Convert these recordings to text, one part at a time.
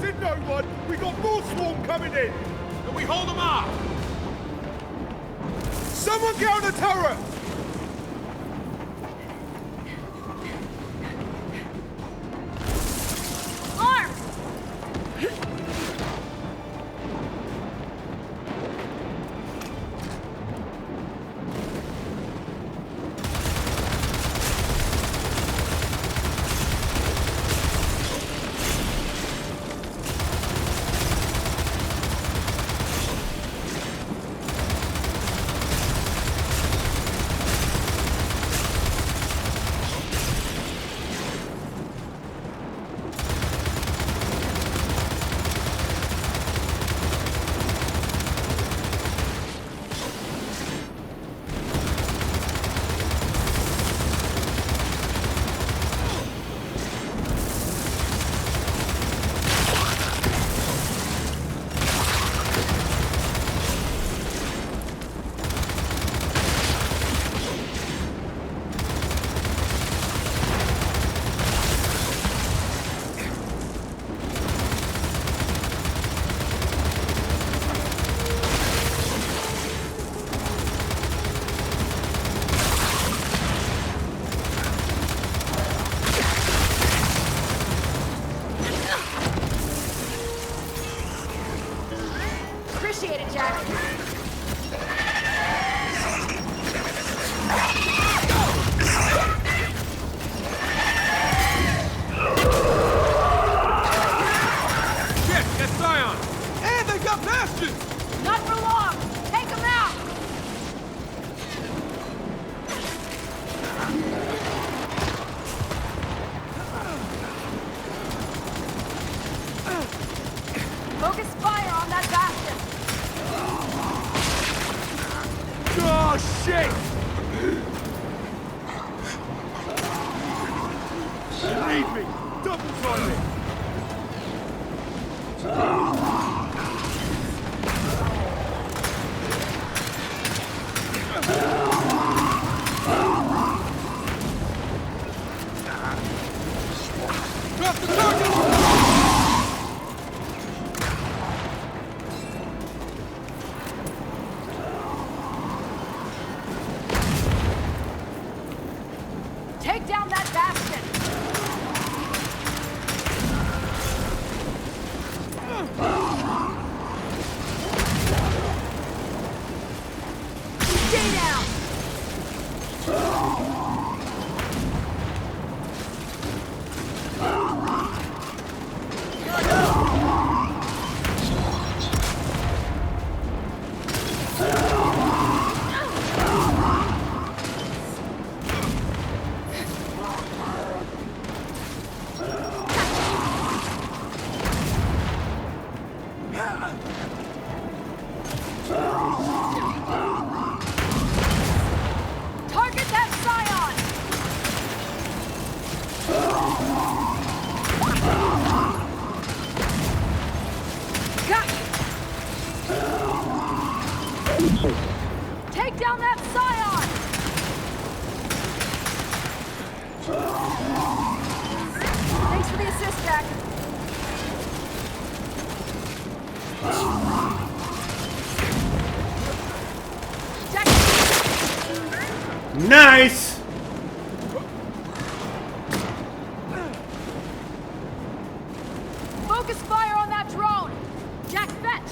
said no one. We got more swarm coming in. Then we hold them off. Someone get on the turret. Appreciate it, Jack. Shit, that's Scion. And they got bastions. Not for long. Take him out. Focus fire on that bastion. Oh, shit! Leave me! Double time it! Drop the target. Take down that bastion. Stay down. Target that Scion! Got you. Take down that Scion! Thanks for the assist, Jack. Jack! Nice! Focus fire on that drone! Jack, fetch!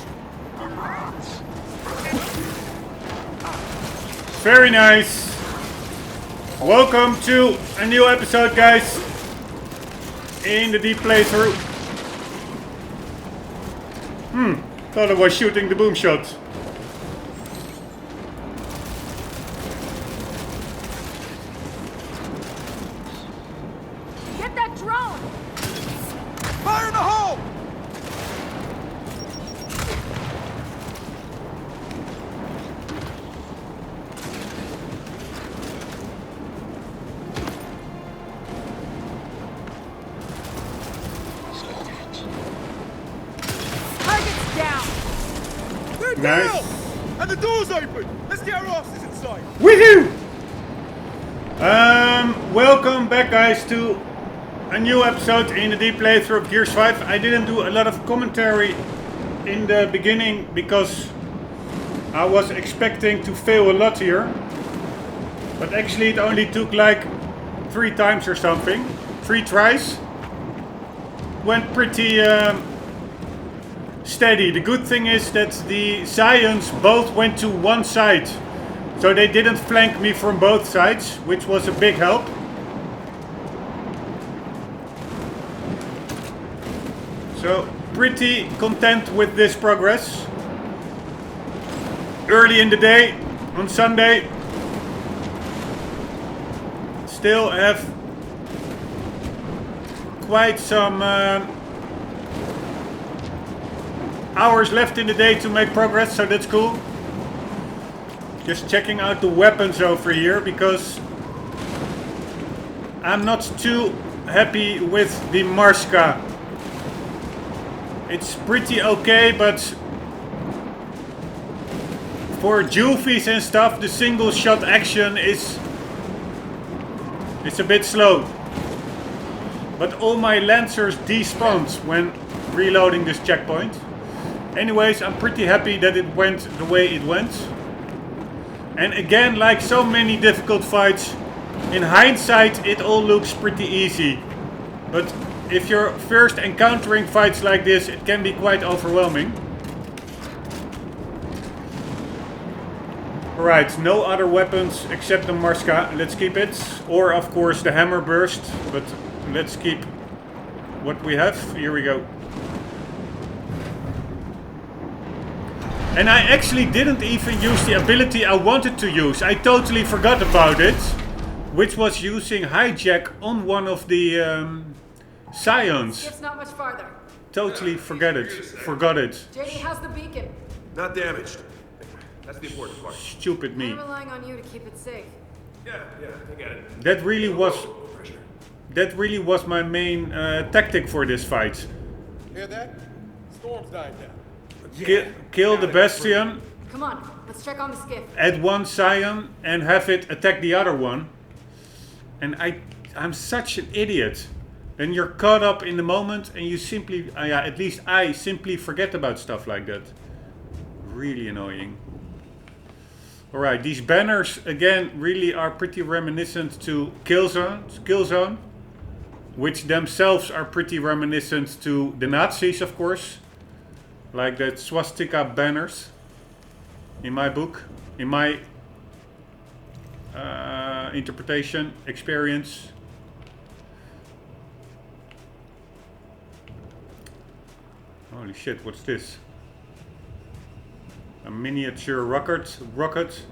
Very nice. Welcome to a new episode, guys. In the deep playthrough. Thought I was shooting the boom shot. Get that drone! Fire in the hole. Target's down! They're Nice. down! And the door's open! Let's get our asses inside! Woohoo! Welcome back, guys, to a new episode in the deep playthrough of Gears 5. I didn't do a lot of commentary in the beginning because I was expecting to fail a lot here. But actually it only took like 3 times or something. 3 tries. Went pretty steady. The good thing is that the Scions both went to one side. So they didn't flank me from both sides, which was a big help. So pretty content with this progress. Early in the day on Sunday. Still have quite some hours left in the day to make progress, so that's cool. Just checking out the weapons over here because I'm not too happy with the Marska. It's pretty okay, but for Juvies and stuff, the single shot action is a bit slow. But all my Lancers despawned when reloading this checkpoint. Anyways, I'm pretty happy that it went the way it went. And again, like so many difficult fights, in hindsight it all looks pretty easy. But if you're first encountering fights like this, it can be quite overwhelming. Alright, no other weapons except the Marska. Let's keep it. Or of course the Hammer Burst. But let's keep what we have. Here we go. And I actually didn't even use the ability I wanted to use. I totally forgot about it. Which was using hijack on one of the Scions. It's not much farther. Totally forgot it. JD, how's the beacon? Not damaged. That's the important part. Stupid me. I'm relying on you to keep it safe. Yeah, I get it. That really was my main tactic for this fight. Hear that? Storm's dying down. Kill the Bastion, Come on, let's check on the skiff. add one Scion and have it attack the other one. And I'm such an idiot. Then you're caught up in the moment and you simply, at least I simply forget about stuff like that. Really annoying. Alright, these banners again really are pretty reminiscent to Killzone, which themselves are pretty reminiscent to the Nazis, of course. Like that swastika banners in my book, in my interpretation, experience. Holy shit, what's this? A miniature rocket.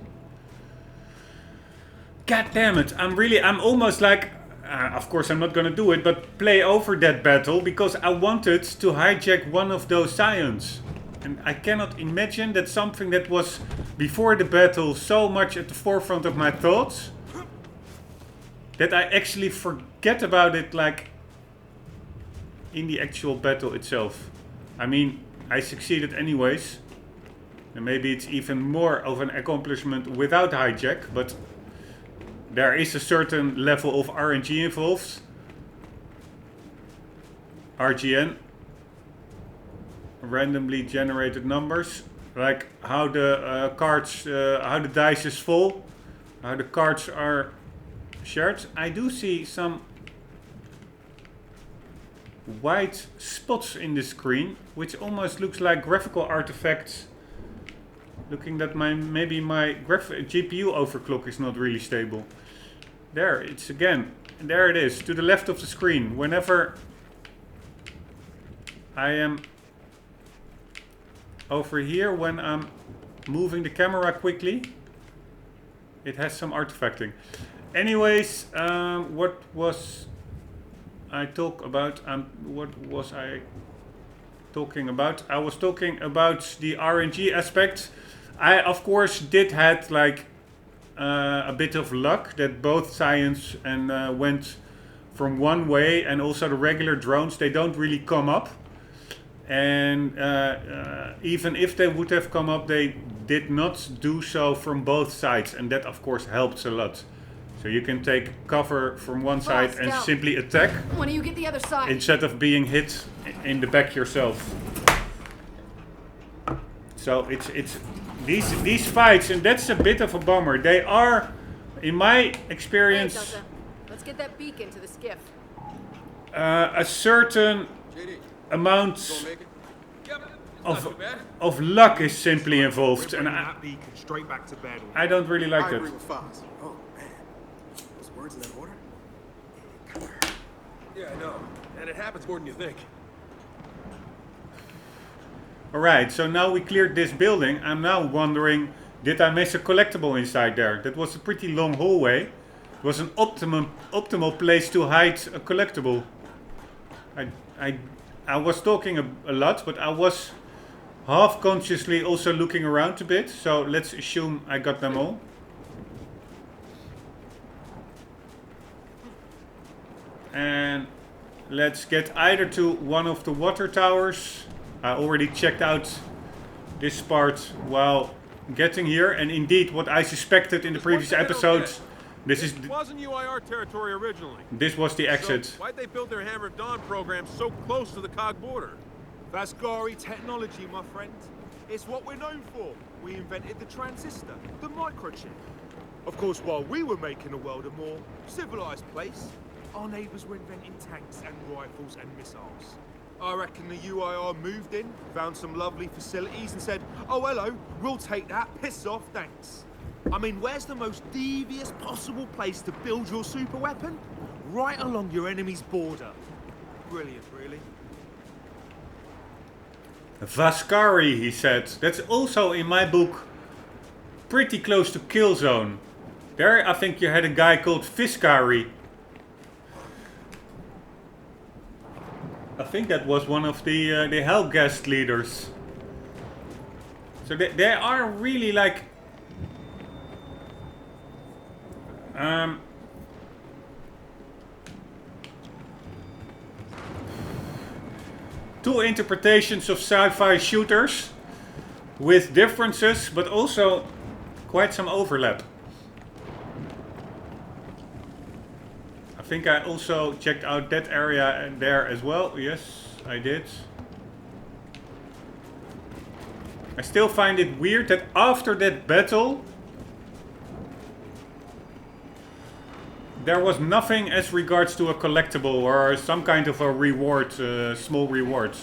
God damn it, I'm almost like, of course I'm not gonna do it, but play over that battle because I wanted to hijack one of those Scions. And I cannot imagine that something that was before the battle so much at the forefront of my thoughts, that I actually forget about it like in the actual battle itself. I mean, I succeeded anyways. And maybe it's even more of an accomplishment without hijack, but there is a certain level of RNG involved. RGN. Randomly generated numbers. Like how the cards, how the dice fall. How the cards are shared. I do see some white spots in the screen, which almost looks like graphical artifacts. Looking that maybe my GPU overclock is not really stable. There, it's again. There it is, to the left of the screen. Whenever I am over here, when I'm moving the camera quickly, it has some artifacting. Anyways, what was I talk about? What was I talking about? I was talking about the RNG aspect. I of course did had like a bit of luck that both Scions and went from one way, and also the regular drones, they don't really come up. And even if they would have come up, they did not do so from both sides, and that of course helps a lot. So you can take cover from one side and Scout. simply attack When do you get the other side? instead of being hit in the back yourself. So it's these fights, and that's a bit of a bummer. They are, in my experience, Hey, Delta. Let's get that beacon to the skiff. a certain JD, amount make it? Yep. of luck is simply involved, and that beacon straight back to bed. I don't really like I that. agree with Foz. Oh, man. Those words in that order? It kinda hurt. Yeah, I know. And it happens more than you think. Alright, so now we cleared this building. I'm now wondering, did I miss a collectible inside there? That was a pretty long hallway. It was an optimal place to hide a collectible. I was talking a lot, but I was half consciously also looking around a bit. So let's assume I got them all. And let's get either to one of the water towers. I already checked out this part while getting here, and indeed what I suspected in the previous episodes, this wasn't UIR territory originally. this was the exit. So why'd they build their Hammer of Dawn program so close to the COG border? Vasgari technology, my friend. It's what we're known for. We invented the transistor, the microchip. Of course, while we were making the world a more civilized place, our neighbors were inventing tanks and rifles and missiles. I reckon the UIR moved in, found some lovely facilities and said, oh hello, we'll take that, piss off, thanks. I mean, where's the most devious possible place to build your super weapon? Right along your enemy's border. Brilliant, really. Vascari, he said. That's also in my book pretty close to Killzone. There I think you had a guy called Viscari. I think that was one of the Helghast leaders. So they are really like two interpretations of sci-fi shooters with differences, but also quite some overlap. I think I also checked out that area there as well. Yes, I did. I still find it weird that after that battle there was nothing as regards to a collectible or some kind of a reward, small reward.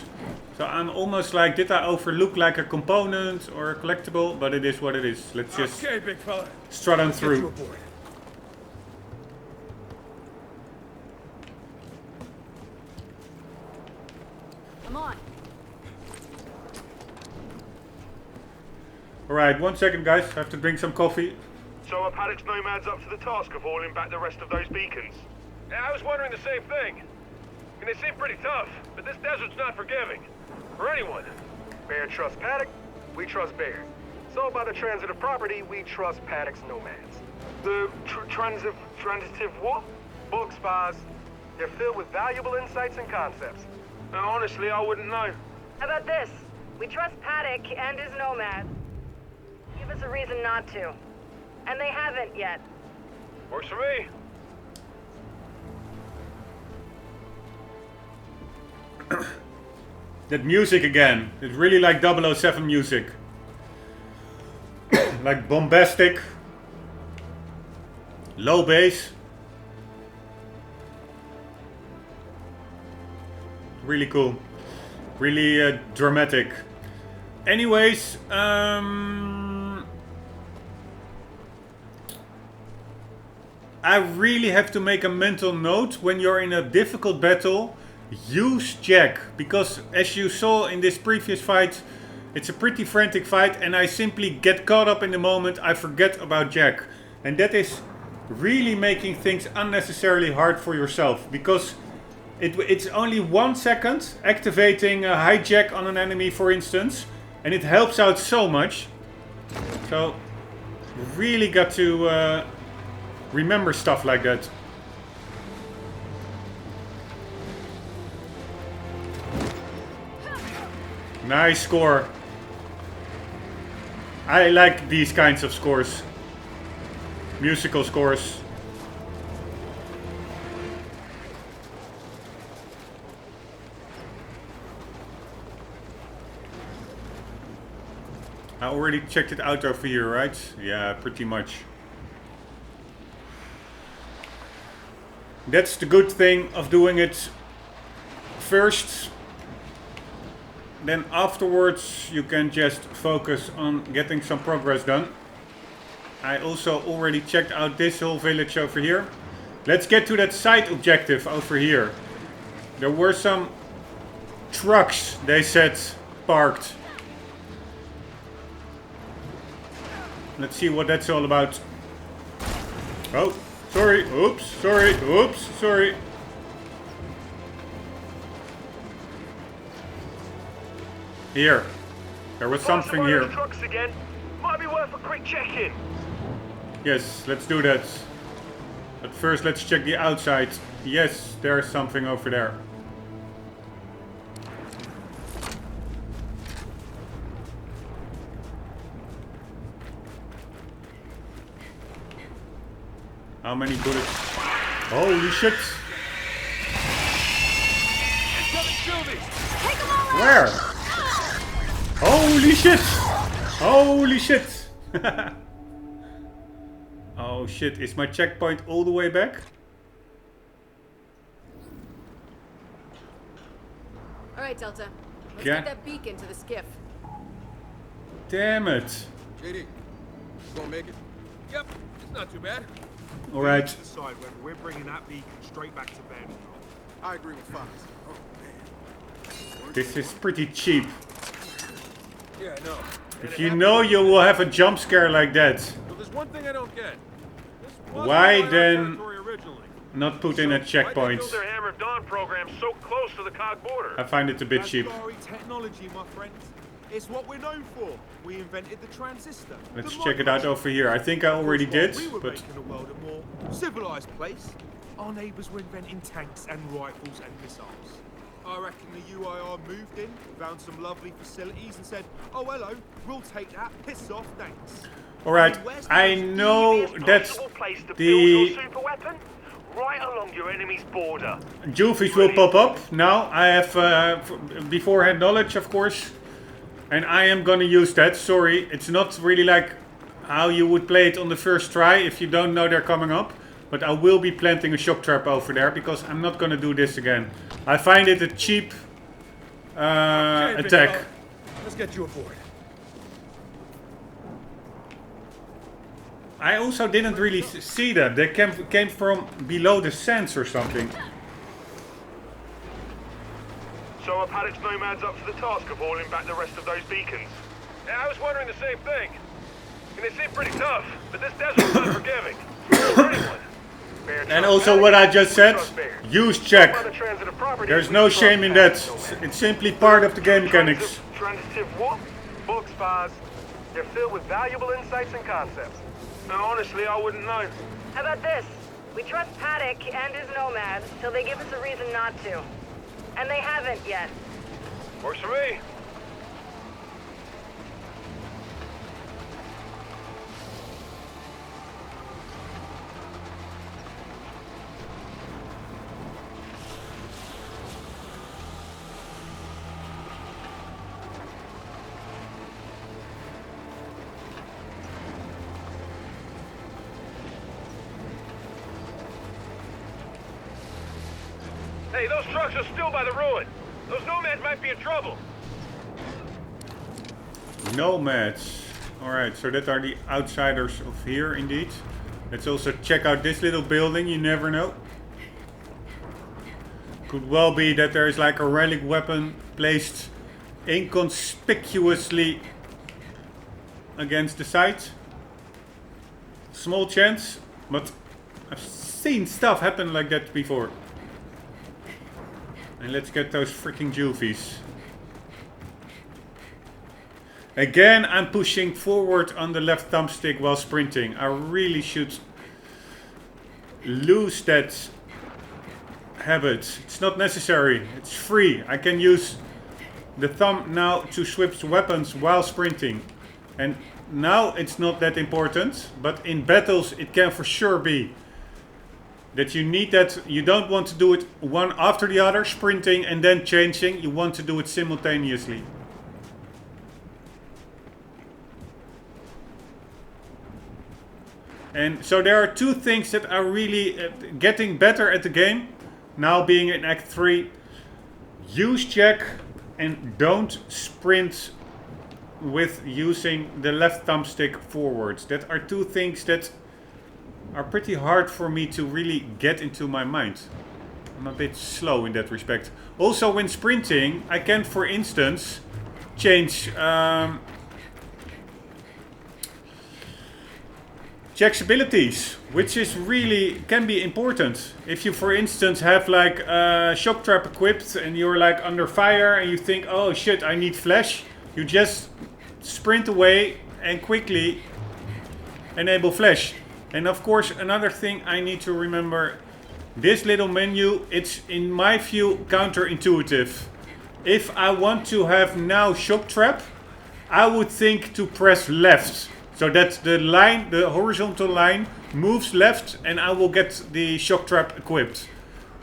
So I'm almost like, did I overlook like a component or a collectible? But it is what it is. Let's just Okay, big fella. strut on Get you through. aboard. Come on. Alright, 1 second guys, I have to drink some coffee. So are Paddock's nomads up to the task of hauling back the rest of those beacons? Yeah, I was wondering the same thing. I mean, they seem pretty tough, but this desert's not forgiving. For anyone. Bear trusts Paddock, we trust Bear. So by the transitive property, we trust Paddock's nomads. The transitive what? Books, Foz. They're filled with valuable insights and concepts. Honestly, I wouldn't know. How about this? We trust Paddock and his nomads. Give us a reason not to. And they haven't yet. Works for me. That music again. It's really like 007 music. Like bombastic. Low bass. Really cool. Really dramatic. Anyways, I really have to make a mental note when you're in a difficult battle. Use Jack, because as you saw in this previous fight, it's a pretty frantic fight and I simply get caught up in the moment. I forget about Jack, and that is really making things unnecessarily hard for yourself, because it's only 1 second activating a hijack on an enemy, for instance, and it helps out so much. So really got to remember stuff like that. Nice score. I like these kinds of scores. Musical scores. I already checked it out over here, right? Yeah, pretty much. That's the good thing of doing it first. Then afterwards you can just focus on getting some progress done. I also already checked out this whole village over here. Let's get to that side objective over here. There were some trucks, they said, parked. Let's see what that's all about. Oh, sorry, oops, sorry, oops, sorry. Here. There was something here. Trucks again. Might be worth a quick check-in. Yes, let's do that. But first let's check the outside. Yes, there's something over there. How many bullets? Holy shit! Where? Holy shit! Holy shit! Oh shit, is my checkpoint all the way back? Alright, Delta. Let's Yeah. get that beacon to the skiff. Damn it! JD, you gonna make it? Yep, it's not too bad. Alright. We need to decide whether we're bringing that beacon straight back to bed. I agree with Fox. Oh, man. This is pretty cheap. Yeah, I know. If you know you will have a jump scare like that, But there's one thing I don't get. This wasn't Why our then- territory originally. not put in a Why they checkpoint. build their Hammer of Dawn program so close to the COG border? I find it a bit cheap. That's technology, my friend. It's what we're known for. We invented the transistor. Let's the check it out microchip. over here. I think I already Of course, did, while we were but making the world a more civilized place, our neighbors were inventing tanks and rifles and missiles. I reckon the UIR moved in, found some lovely facilities and said, oh hello, we'll take that, piss off, thanks. alright. I know that Possible place to build the your super weapon? Right along your enemy's border. Juvies will pop up. Now I have beforehand knowledge, of course. And I am gonna use that. Sorry, it's not really like how you would play it on the first try if you don't know they're coming up. But I will be planting a shock trap over there because I'm not gonna do this again. I find it a cheap attack. Let's get you aboard. I also didn't really see that. They came from below the sands or something. So are Paddock's nomads up for the task of hauling back the rest of those beacons? Yeah, I was wondering the same thing. And they seem pretty tough, but this desert's unforgiving. For anyone. And also what I just said, use check. There's no shame in that. It's simply part of the game mechanics. Transitive what? Books, spies. They're filled with valuable insights and concepts. And honestly, I wouldn't know. How about this? We trust Paddock and his nomads till they give us a reason not to. And they haven't yet. Works for me. Hey, those trucks are still by the ruin. Those nomads might be in trouble. Nomads. Alright, so that are the outsiders of here indeed. Let's also check out this little building, you never know. Could well be that there is like a relic weapon placed inconspicuously against the site. Small chance, but I've seen stuff happen like that before. And let's get those freaking juvies. Again, I'm pushing forward on the left thumbstick while sprinting. I really should lose that habit. It's not necessary. It's free. I can use the thumb now to switch weapons while sprinting. And now it's not that important. But in battles it can for sure be. That you need that. You don't want to do it one after the other, sprinting and then changing. You want to do it simultaneously. And so there are two things that are really getting better at the game. Now being in Act 3. Use jack and don't sprint with using the left thumbstick forwards. That are two things that are pretty hard for me to really get into my mind. I'm a bit slow in that respect. Also when sprinting, I can, for instance, change Jack's abilities, which is really can be important. If you, for instance, have like a shock trap equipped and you're like under fire and you think, oh shit, I need flash, you just sprint away and quickly enable flash. And of course, another thing I need to remember, this little menu, it's in my view counterintuitive. If I want to have now shock trap, I would think to press left. So that the line, the horizontal line, moves left and I will get the shock trap equipped.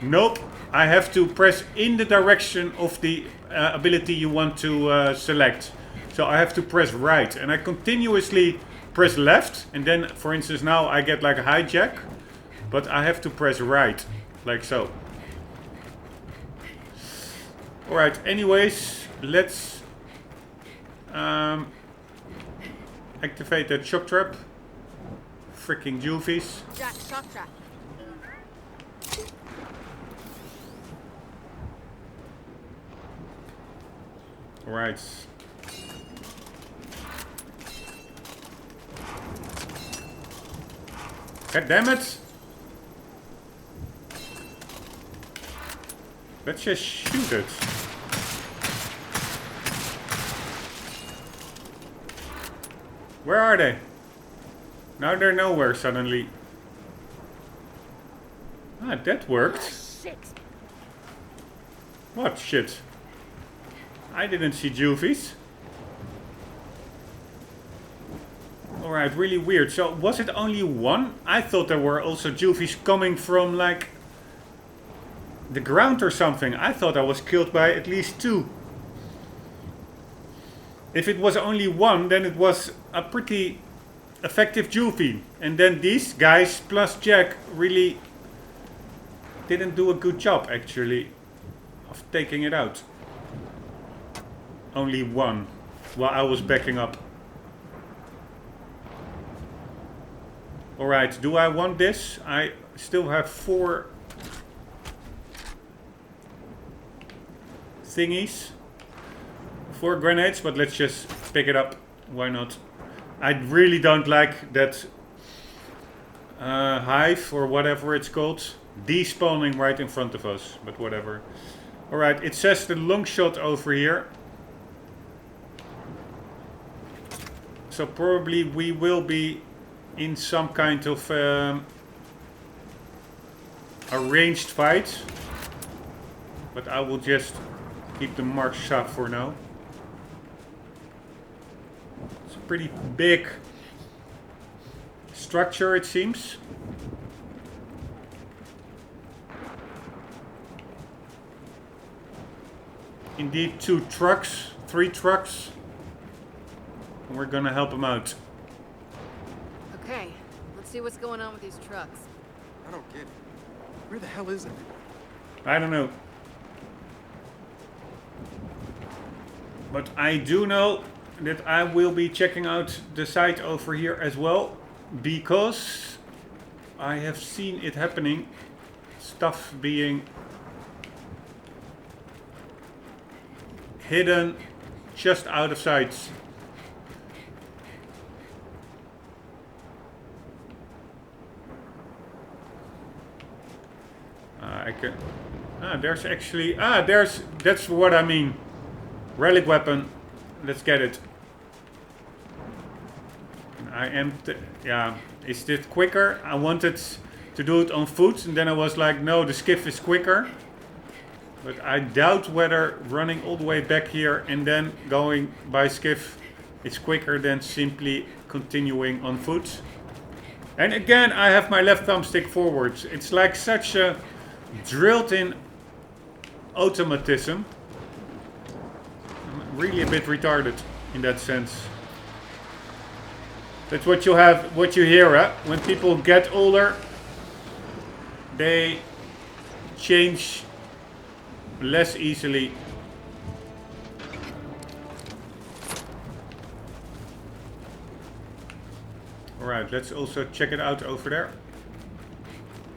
Nope, I have to press in the direction of the ability you want to select. So I have to press right and I continuously press left. And then, for instance, now I get like a hijack. But I have to press right, like so. Alright, anyways, let's activate that shock trap. Freaking juvies. Jack, shock trap. Alright. God damn it! Let's just shoot it. Where are they? Now they're nowhere suddenly. Ah, that worked. Shit. What shit? I didn't see juvies. Alright, really weird. So, was it only one? I thought there were also juvies coming from, like, the ground or something. I thought I was killed by at least two. If it was only one, then it was a pretty effective juvie. And then these guys plus Jack really didn't do a good job, actually, of taking it out. Only one, while I was backing up. Alright, do I want this? I still have 4 thingies. 4 grenades, but let's just pick it up. Why not? I really don't like that hive or whatever it's called despawning right in front of us, but whatever. Alright, it says the long shot over here. So probably we will be in some kind of a ranged fight. But I will just keep the mark sharp for now. It's a pretty big structure, it seems. Indeed, 2 trucks, 3 trucks. And we're gonna help them out. Okay, let's see what's going on with these trucks. I don't get it. Where the hell is it? I don't know. But I do know that I will be checking out the site over here as well. Because I have seen it happening. Stuff being hidden just out of sight. I can. There's actually. That's what I mean. Relic weapon. Let's get it. I am. Yeah. Is it quicker? I wanted to do it on foot, and then I was like, no, the skiff is quicker. But I doubt whether running all the way back here and then going by skiff is quicker than simply continuing on foot. And again, I have my left thumbstick forwards. It's like such a drilled in automatism. I'm really a bit retarded in that sense. That's what you have, what you hear, huh? When people get older, they change less easily. Alright, let's also check it out over there.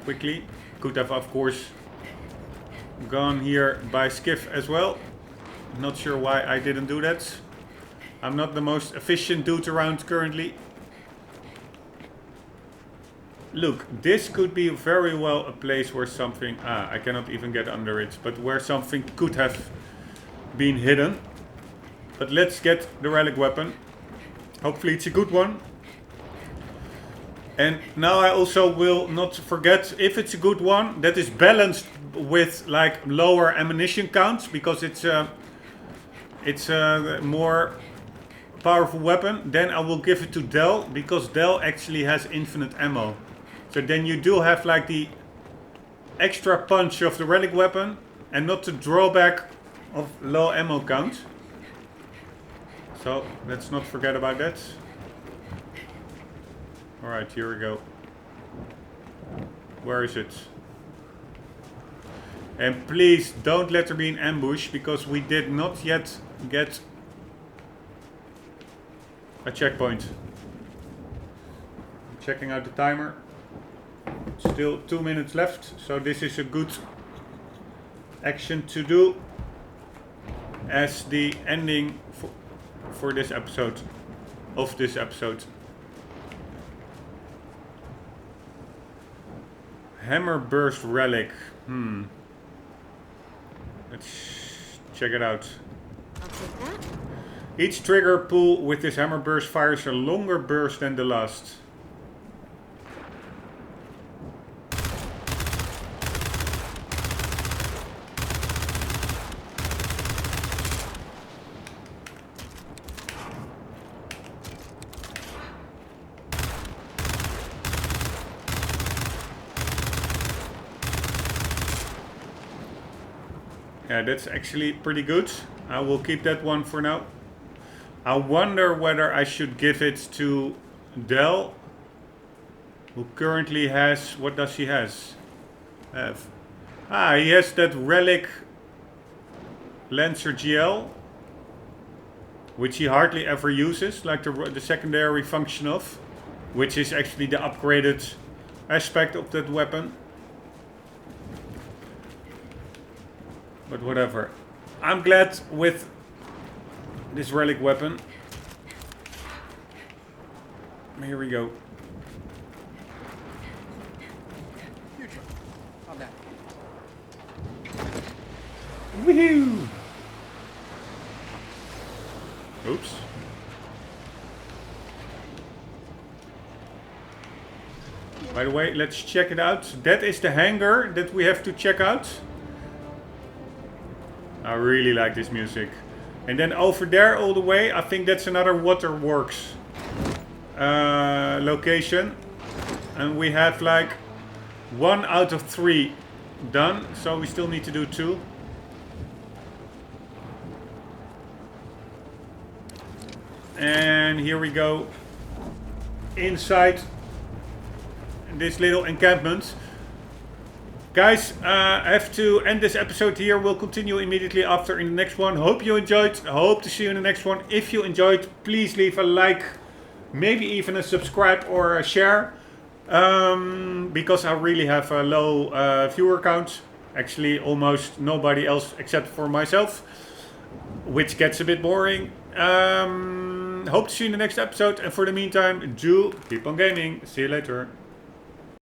Quickly. Could have, of course, gone here by skiff as well. Not sure why I didn't do that. I'm not the most efficient dude around currently. Look, this could be very well a place where something... I cannot even get under it. But where something could have been hidden. But let's get the relic weapon. Hopefully it's a good one. And now I also will not forget, if it's a good one, that is balanced with like lower ammunition counts. Because it's a more powerful weapon. Then I will give it to Del. Because Del actually has infinite ammo. So then you do have like the extra punch of the relic weapon and not the drawback of low ammo count. So let's not forget about that. Alright, here we go. Where is it? And please don't let there be an ambush because we did not yet get a checkpoint. Checking out the timer. Still 2 minutes left, so this is a good action to do as the ending for this episode, of this episode. Hammer burst relic. Let's check it out. I'll take that. Each trigger pull with this hammer burst fires a longer burst than the last. Yeah, that's actually pretty good. I will keep that one for now. I wonder whether I should give it to Del, who currently has... What does he have? He has that relic Lancer GL, which he hardly ever uses, like the secondary function of, which is actually the upgraded aspect of that weapon. But whatever. I'm glad with this relic weapon. Here we go. I'm back. Woohoo! Oops. By the way, let's check it out. That is the hangar that we have to check out. I really like this music. And then over there all the way, I think that's another waterworks location. And we have like 1 out of 3 done. So we still need to do 2. And here we go. Inside this little encampment. Guys, I have to end this episode here. We'll continue immediately after in the next one. Hope you enjoyed. Hope to see you in the next one. If you enjoyed, please leave a like. Maybe even a subscribe or a share. Because I really have a low viewer count. Actually, almost nobody else except for myself. Which gets a bit boring. Hope to see you in the next episode. And for the meantime, do keep on gaming. See you later.